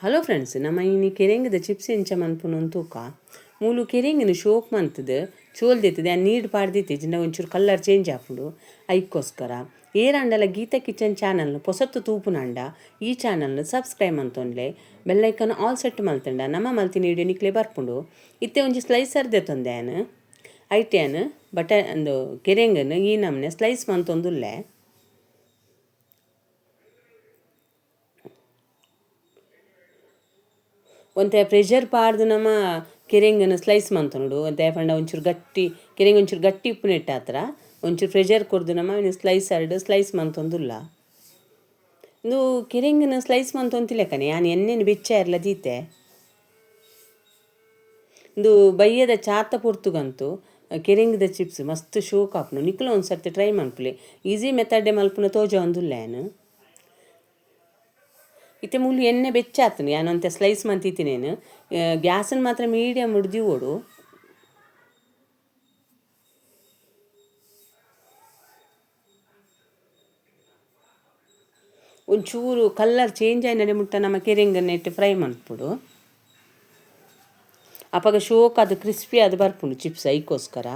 Hello friends, ನಮ್ಮ ಇನ್ನು ಕೆರೆಂಗದ chips ಎಂಚ ಮನ್ಪುನು ತೂಕ ಮೂಲು ಕೆರೆಂಗಿನ ಶೋಕ್ ಮಂತದ ಚೋಲ್ದಿತ್ತದ ಆ ನೀರು ಪಾಡ್ದಿತ್ತು ಜಿಂಡ ಒಂಚೂರು ಕಲರ್ ಚೇಂಜ್ ಆಪುಂಡು ಐಕ್ಕೋಸ್ಕರ ಏರಂಡಲ ಗೀತಾ ಕಿಚನ್ ಚಾನಲ್ನ ಪೊಸತ್ತು ತೂಪುನಂಡ ಈ ಚಾನಲ್ನ ಸಬ್ಸ್ಕ್ರೈಬ್ ಮಂತೊಂಡ್ಲೆ ಬೆಲ್ಲೈಕನ್ ಆಲ್ ಸೆಟ್ ಮಲ್ತಂಡ ನಮ್ಮ ಮಲ್ತಿನ ವಿಡಿಯೋ ನಿಕ್ಲೆ ಬರ್ಪುಂಡು ಇತ್ತೆ ಒಂಜಿ ಸ್ಲೈಸರ್ ದೆತ್ತೊಂದೇನು ಐಟೇನು ಒಂದು ಕೆರೆಂಗನ ಈ ನಮ್ನೆ ಸ್ಲೈಸ್ ಮಂತೊಂದುಲ್ಲೆ ಒಂತೆ ಪ್ರೆಷರ್ ಪಾಡ್ದು ನಮ್ಮ ಕೆರೆಂಗನ ಸ್ಲೈಸ್ ಮಂತೊಂಡು ಒಂತೆ ಪಂಡ ಒಂಚೂರು ಗಟ್ಟಿ ಕೆರೆಂಗ ಒಂಚೂರು ಗಟ್ಟಿ ಉಪ್ಪು ನೆಟ್ಟ ಹತ್ರ ಒಂಚೂರು ಪ್ರೆಷರ್ ಕೊರ್ದು ನಮ್ಮ ಸ್ಲೈಸ್ ಮಂತೊಂದುಲ್ಲ ಇದು ಕೆರೆಂಗನ ಸ್ಲೈಸ್ ಮಂತೊಂತಿಲೆಕ್ಕನೆ ನಾನು ಎಣ್ಣೆನ ಬೆಚ್ಚ ಇರಲ ದೀತೆ ಇದು ಬಯ್ಯದ ಚಾತ ಪೊರ್ತುಗಂತೂ ಕೆರೆಂಗದ ಚಿಪ್ಸ್ ಮಸ್ತ್ ಶೋಕ್ ಆಪುನು ನಿಕ್ಲ ಒಂದು ಸರ್ತಿ ಟ್ರೈ ಮನ್ಪುಲೆ ಈಸಿ ಮೆಥಡೆ ಮಲ್ಪುನ ತೋಜ ಒಂದುಲ್ಲೇನು ಇತ್ತೆ ಮುಳ್ಳು ಎಣ್ಣೆ ಬೆಚ್ಚಾತನು ಯಾನಂತೆ ಸ್ಲೈಸ್ ಮಂತಿತ್ತಿನೇನು ಗ್ಯಾಸನ್ನು ಮಾತ್ರ ಮೀಡಿಯಮ್ ಹಿಡ್ದು ಓಡು ಒಂಚೂರು ಕಲರ್ ಚೇಂಜ್ ಆಗಿ ನಡೆ ಮುಟ್ಟ ನಮ್ಮ ಕೆರೆಂಗನ್ನ ಇಟ್ಟು ಫ್ರೈ ಮಾಡ್ಬಿಡು ಅಪ್ಪಾಗ ಶೋಕ್ ಅದು ಕ್ರಿಸ್ಪಿ ಅದು ಬರ್ಪುಂಡು ಚಿಪ್ಸ್ ಐಕೋಸ್ಕರ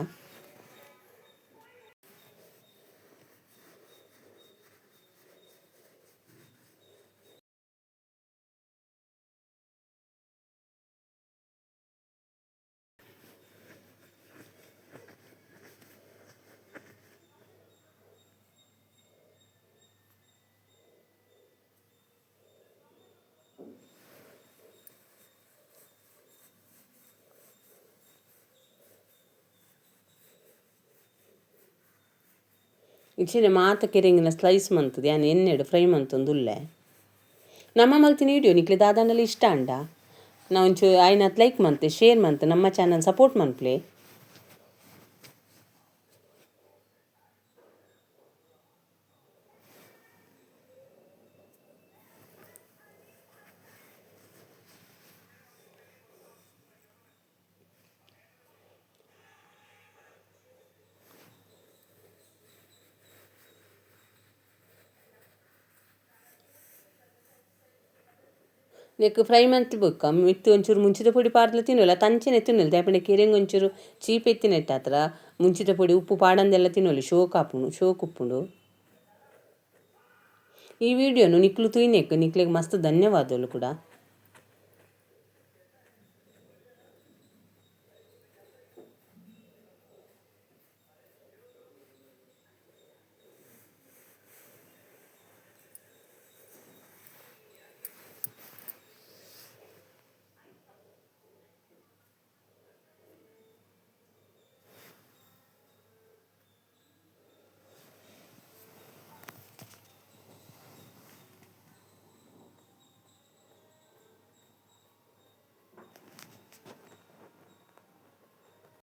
ಇಚ್ಚಿನ ಮಾತ ಕೆರೆಂಗಿನ ಸ್ಲೈಸ್ ಮಂತದ್ದು ಯಾನು ಎಣ್ಣೆಡು ಫ್ರೈ ಮಂತೊಂದುಲ್ಲೆ ನಮ್ಮ ಮಲ್ತಿನ ವಿಡಿಯೋ ನಿಕ್ಲೆ ದಾದಾಂಡಲ್ಲಿ ಇಷ್ಟ ಅಂಡ ನಾ ಒಂಚೂರು ಆಯ್ನತ್ ಲೈಕ್ ಮಂತೆ ಶೇರ್ ಮಂತೆ ನಮ್ಮ ಚಾನಲ್ ಸಪೋರ್ಟ್ ಮನ್ಪ್ಲೆ ನೆಕ್ ಫ್ರೈ ಮಂತ್ ಬೊಕ್ಕ ಮಿತ್ತು ಒಂಚೂರು ಮುಂಚಿದ ಪೊಡಿ ಪಾಡ್ಲ ತಿನ್ನೋಲ್ಲ ತಂಚೆನೆ ತಿನ್ನೋಲ್ಲ ದಾಪಂಡ ಕೆರೆಂಗೆ ಒಂಚೂರು ಚೀಪ್ ಎತ್ತಿನ ಹತ್ರ ಮುಂಚಿದ ಪೊಡಿ ಉಪ್ಪು ಪಾಡಂದೆಲ್ಲ ತಿನ್ನೋಲ್ಲ ಶೋಕ್ ಉಪ್ಪುಂಡು ಈ ವಿಡಿಯೋನು ನಿಕ್ಲು ತುಯ್ನೆಕ್ ನಿಕ್ಲೆಗೆ ಮಸ್ತ್ ಧನ್ಯವಾದಗಳು ಕೂಡ.